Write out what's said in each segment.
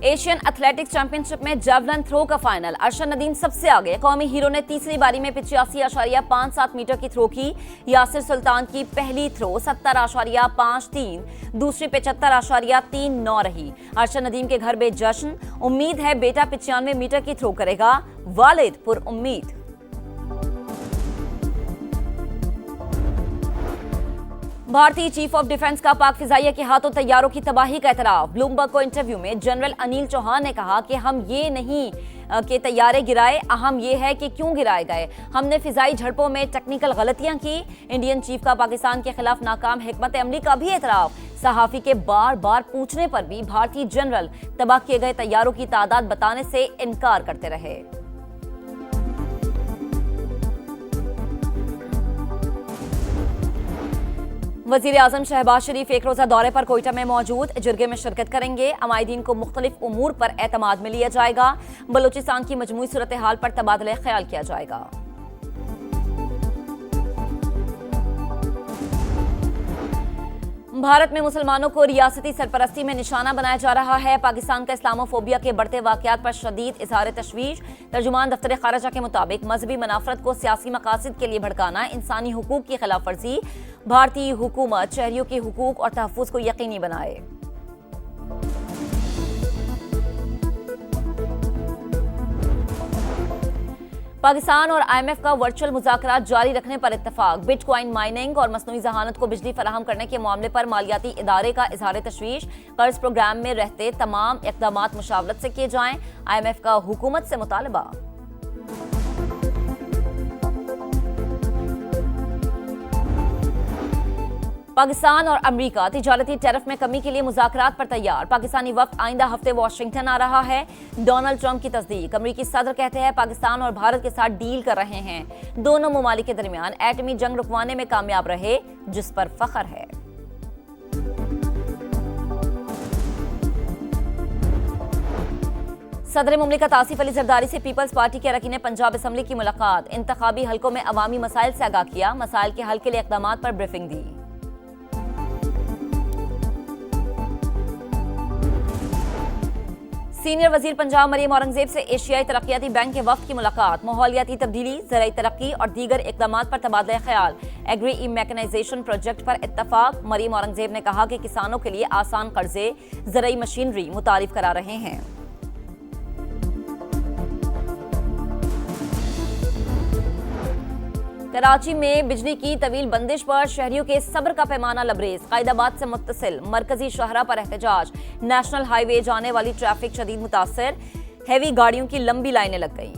Asian athletics championship में javelin throw का final. Arshad Nadeem सबसे आगे। कौमी हीरो ने तीसरी बारी में 85.57 मीटर की थ्रो की। यासिर सुल्तान की पहली थ्रो 70.53, दूसरी 75.39 रही। अरशद नदीम के घर में जश्न। उम्मीद है बेटा 95 मीटर की थ्रो करेगा। वालिद पुरउम्मीद। भारतीय चीफ ऑफ डिफेंस का पाक फिजाइया के हाथों तैयारों की तबाही का एतराफ। ब्लूमबर्ग को इंटरव्यू में जनरल अनिल चौहान ने कहा कि हम ये नहीं कि तैयारे गिराए, अहम ये है कि क्यों गिराए गए। हमने फिजाई झड़पों में टेक्निकल गलतियां की। इंडियन चीफ का पाकिस्तान के खिलाफ नाकाम हिकमत अमली का भी एतराफ। सहाफी के बार बार पूछने पर भी भारतीय जनरल तबाह किए गए तैयारों की तादाद बताने से इनकार करते रहे। वजीर आजम शहबाज शरीफ एक रोजा दौरे पर कोयटा में मौजूद। जिरगे में शिरकत करेंगे। अमायदीन को मुख्तलिफ उमूर पर एतमाद में लिया जाएगा। बलूचिस्तान की मजमूई सूरत हाल पर तबादले ख्याल किया जाएगा। भारत में मुसलमानों को रियासती सरपरस्ती में निशाना बनाया जा रहा है। पाकिस्तान का इस्लामोफोबिया के बढ़ते वाकयात पर शदीद इजहार तशवीश। तर्जुमान दफ्तर खारजा के मुताबिक मजहबी मनाफरत को सियासी मकासद के लिए भड़काना इंसानी हुकूक की खिलाफ वर्जी। भारतीय हुकूमत शहरियों के हुकूक और तहफ़्फ़ुज़ को यकीनी बनाए। पाकिस्तान और IMF का वर्चुअल मुज़ाकरात जारी रखने पर इत्तफाक। बिटकॉइन माइनिंग और मसनूई जहानत को बिजली फराहम करने के मामले पर मालियाती इदारे का इजहार तशवीश। कर्ज प्रोग्राम में रहते तमाम इक़दामात मुशावरत से किए जाएं। IMF का हुकूमत से मुतालबा। पाकिस्तान और अमेरिका तिजारती टैरिफ में कमी के लिए मुज़ाकरात पर तैयार। पाकिस्तानी वफ्द आइंदा हफ्ते वाशिंगटन आ रहा है। डोनाल्ड ट्रंप की तस्दीक। अमेरिकी सदर कहते हैं पाकिस्तान और भारत के साथ डील कर रहे हैं। दोनों ममालिक के दरमियान एटमी जंग रुकवाने में कामयाब रहे, जिस पर फख्र है। सदर मुमलिकत आसिफ अली जरदारी से पीपल्स पार्टी के अरकान पंजाब असम्बली की मुलाकात। इंतखाबी हलकों में अवामी मसाइल से आगाह किया। मसाइल के हल के लिए इक़दामात पर ब्रीफिंग दी। सीनियर वजीर पंजाब मरियम औरंगजेब से एशियाई तरक्याती बैंक के वफ्द की मुलाकात। माहौलियाती तब्दीली, ज़राई तरक्की और दीगर इक़दामात पर तबादला ख्याल। एग्री ई मैकेनाइजेशन प्रोजेक्ट पर इत्तफाक। मरियम औरंगजेब ने कहा कि किसानों के लिए आसान कर्जे, ज़राई मशीनरी मुतारिफ करा रहे हैं। कराची में बिजली की तवील बंदिश पर शहरियों के सब्र का पैमाना लबरेज। कायदाबाद से मुत्तसिल मरकजी शहरा पर एहतजाज। नेशनल हाईवे जाने वाली ट्रैफिक शदीद मुतासर। हैवी गाड़ियों की लंबी लाइनें लग गईं।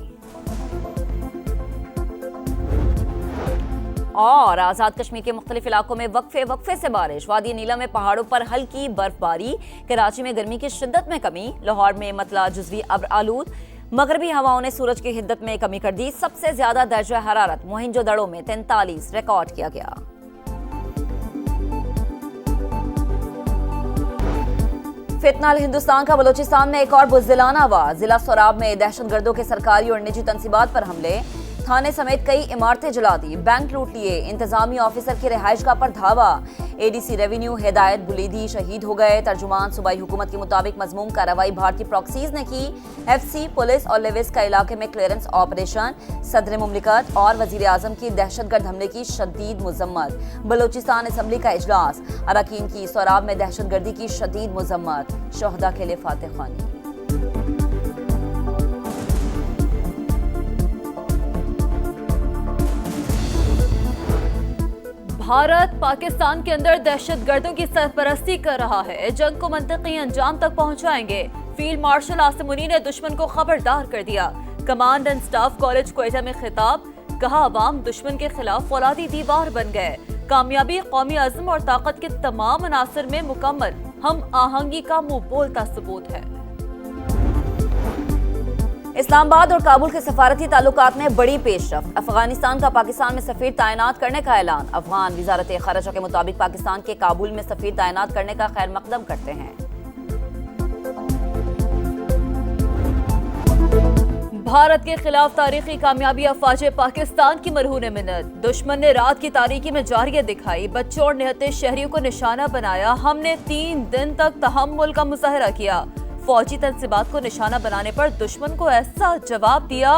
और आजाद कश्मीर के मुख्तलिफ इलाकों में वक्फे से बारिश। वादी नीला में पहाड़ों पर हल्की बर्फबारी। कराची में गर्मी की शिद्दत में कमी। लाहौर में मतला जुज़वी अब्र आलूद। मगरबी हवाओं ने सूरज की हिद्दत में कमी कर दी। सबसे ज्यादा दर्जा हरारत मोहिंजोदड़ो में 43 रिकॉर्ड किया गया। फितनाल हिंदुस्तान का बलोचिस्तान में एक और बुज़दिलाना आवाज। जिला सोराब में दहशतगर्दों के सरकारी और निजी तंसीबात पर हमले। थाने समेत कई इमारतें जला दी। बैंक लूट लिए। इंतजामी ऑफिसर की रिहाइशगाह पर धावा। ADC रेवेन्यू हिदायत बुलीदी शहीद हो गए। तर्जुमान सूबाई हुकूमत के मुताबिक मजमूम कार्रवाई भारतीय प्रॉक्सीज ने की। FC पुलिस और लेविस का इलाके में क्लियरेंस ऑपरेशन। सदर मुमलिकत और वजीर आजम की दहशतगर्द हमले की शदीद मजम्मत। बलोचिस्तान असम्बली का इजलास। अरकान की सोराब में दहशतगर्दी की शदीद मजम्मत। शोहदा के लिए फातिह खानी। भारत पाकिस्तान के अंदर दहशतगर्दों की सरपरस्ती कर रहा है। जंग को मंतकी अंजाम तक पहुंचाएंगे। फील्ड मार्शल आसिम मुनी ने दुश्मन को खबरदार कर दिया। Command and staff college Quetta में खिताब। कहा अवाम दुश्मन के खिलाफ फौलादी दीवार बन गए। कामयाबी कौमी अज़्म और ताकत के तमाम अनासर में मुकम्मल हम आहंगी का मुंह बोलता सबूत है। इस्लामाबाद और काबुल के सफारती ताल्लुकात में बड़ी पेशरफ्त। अफगानिस्तान का पाकिस्तान में सफीर तैनात करने का ऐलान। अफगान वजारत खारजा के मुताबिक पाकिस्तान के काबुल में सफीर तैनात करने का खैर मकदम करते हैं। भारत के खिलाफ तारीखी कामयाबी अफवाज पाकिस्तान की मरहून मिन्नत। दुश्मन ने रात की तारीकी में जारियत दिखाई। बच्चों और निहत्ते शहरियों को निशाना बनाया। हमने 3 दिन तक तहम्मुल का मुजाहरा किया। फौजी तंसीबात को निशाना बनाने पर दुश्मन को ऐसा जवाब दिया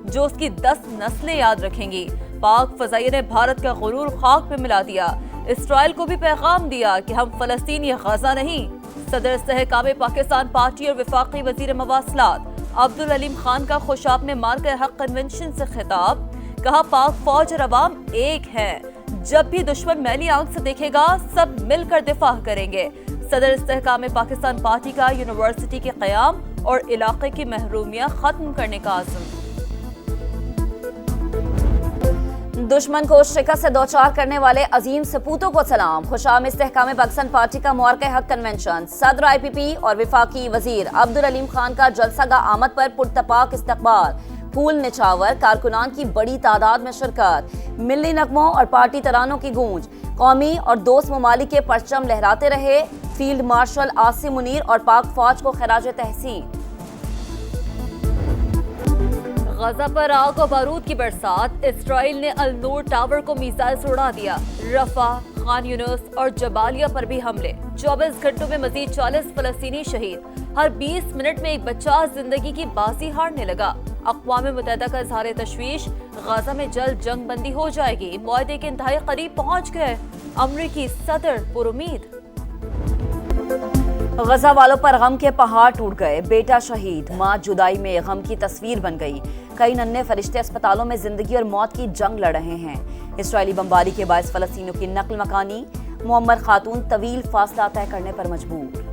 जो उसकी 10 नस्लें याद रखेंगी। पाक फजाइया ने भारत का गुरूर खाक पे मिला दिया। इसराइल को भी पैगाम दिया कि हम फलस्तीनी गजा नहीं। सदर इस्तेहकाम पाकिस्तान पार्टी और वफाकी वजीर मवासलात अब्दुल अलीम खान का खुशाब में मार्का हक कन्वेंशन से खिताब, कहा पाक फौज और अवाम एक है, जब भी दुश्मन मैली आंख से देखेगा सब मिलकर दिफा करेंगे। सदर इस्तेहकाम पाकिस्तान पार्टी का यूनिवर्सिटी के क़याम और इलाके की महरूमियां खत्म करने का आज़म। दुश्मन को शिकस्त से दोचार करने वाले अजीम सपूतों को सलाम। खुशाम इस्तेहकाम पाकिस्तान पार्टी का मार्का हक कन्वेंशन, सदर IPP और वफाकी वजीर अब्दुल अलीम खान का जलसा आमद पर पुरतपाक इस्तकबाल, फूल निछावर, कारकुनान की बड़ी तादाद में शिरकत, मिली नगमों और पार्टी तरानों की गूंज, कौमी और दोस्त ममालिक के परचम लहराते रहे। फील्ड मार्शल आसिम मुनीर और पाक फौज को खराज तहसीन। गजा पर आग और बारूद की बरसात, इसराइल ने अल नूर टावर को मिसाइल से उड़ा दिया। रफा, खान यूनुस और जबालिया पर भी हमले। 24 घंटों में मजीद 40 फलस्तीनी शहीद। हर 20 मिनट में एक बच्चा जिंदगी की बाजी हारने लगा। अक़वाम मुत्तहिदा का इज़हार तशवीश, गजा में जल्द जंग बंदी हो जाएगी। मुआहदे के इंतहाई करीब पहुंच गए। अमरीकी सदर पुरुमीद। गजा वालों पर गम के पहाड़ टूट गए। बेटा शहीद, मां जुदाई में गम की तस्वीर बन गई। कई नन्हे फरिश्ते अस्पतालों में जिंदगी और मौत की जंग लड़ रहे हैं। इसराइली बमबारी के बायस फलस्तीनियों की नक्ल मकानी। मुअम्मर खातून तवील फासला तय करने पर मजबूर।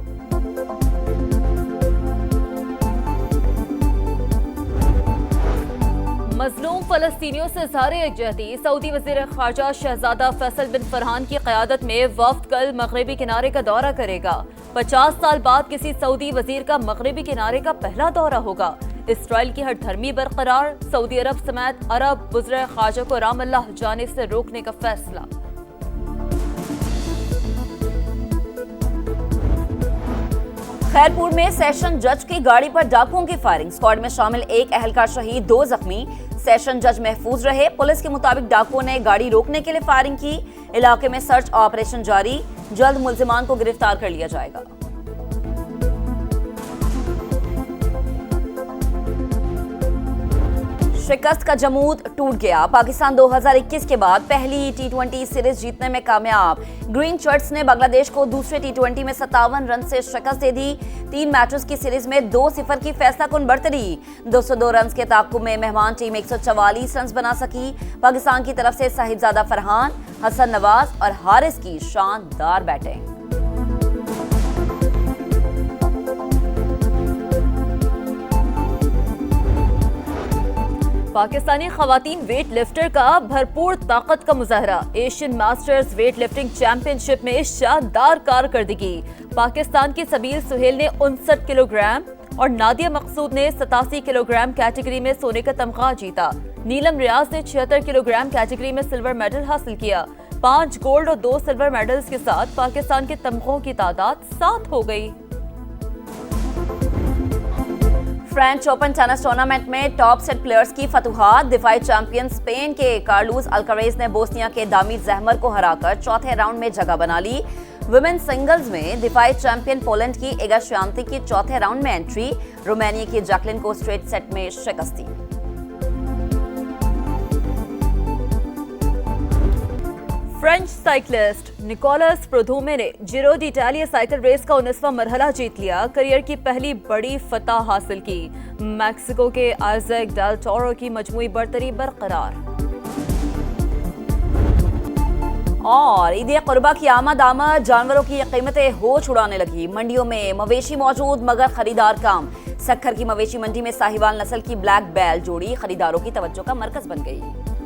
मजलूम फलस्तीनियों से इज़हार यकजहती। सऊदी वज़ीर ख़ारजा शहजादा फैसल बिन फरहान की क़यादत में वफ़द कल मगरबी किनारे का दौरा करेगा। 50 साल बाद किसी सऊदी वज़ीर का मगरबी किनारे का पहला दौरा होगा। इसराइल की हठधर्मी बरकरार, सऊदी अरब समेत अरब बुज़ुर्ग ख़ारजा को राम अल्लाह जाने से रोकने का फैसला। खैरपुर में सेशन जज की गाड़ी पर डाकुओं की फायरिंग, स्क्वाड में शामिल एक अहलकार शहीद, 2 जख्मी। सेशन जज महफूज रहे। पुलिस के मुताबिक डाकुओं ने गाड़ी रोकने के लिए फायरिंग की। इलाके में सर्च ऑपरेशन जारी, जल्द मुल्जिमान को गिरफ्तार कर लिया जाएगा। शिकस्त का जमूद टूट गया। पाकिस्तान 2021 के बाद पहली T20 सीरीज जीतने में कामयाब। ग्रीन शर्ट्स ने बांग्लादेश को दूसरे T20 में 57 रन से शिकस्त दे दी। 3 मैचेस की सीरीज में 2-0 की फैसलाकुन बढ़तरी। 202 रन के ताक़ुब में मेहमान टीम 144 रन बना सकी। पाकिस्तान की तरफ से साहिबजादा फरहान, हसन नवाज और हारिस की शानदार बैटिंग। पाकिस्तानी खवातीन वेट लिफ्टर का भरपूर ताकत का मुजाहरा। Asian masters weight lifting championship में शानदार कारकर्दगी। पाकिस्तान की सबील सुहेल ने 59 किलोग्राम और नादिया मकसूद ने 87 किलोग्राम कैटेगरी में सोने का तमगा जीता। नीलम रियाज ने 76 किलोग्राम कैटेगरी में सिल्वर मेडल हासिल किया। 5 गोल्ड और 2 सिल्वर मेडल्स के साथ पाकिस्तान के तमगों की तादाद 7 हो गई। फ्रेंच ओपन टेनिस टूर्नामेंट में टॉप सेट प्लेयर्स की फतुहात। दिफाई चैंपियन स्पेन के कार्लोस अल्कारेज ने बोस्निया के दामिर जहमर को हराकर चौथे राउंड में जगह बना ली। वुमेन सिंगल्स में दिफाई चैंपियन पोलैंड की इगा श्यानती की चौथे राउंड में एंट्री। रोमानिया की जैकलिन को स्ट्रेट सेट में शिकस्त दी। फ्रेंच साइकिलिस्ट निकोलस प्रोधोमे ने जिरो d'Italia साइकिल रेस का 19वां मरहला जीत लिया। करियर की पहली बड़ी फतह हासिल की। मैक्सिको के आइजैक डेल टोरो की मजमूई बरतरी बरकरार। और ईद कुर्बा की आमद जानवरों की कीमतें होश उड़ाने लगी। मंडियों में मवेशी मौजूद मगर खरीदार कम। सक्खर की मवेशी मंडी में साहिवाल नस्ल की ब्लैक बैल जोड़ी खरीदारों की तवज्जो का मरकज बन गई।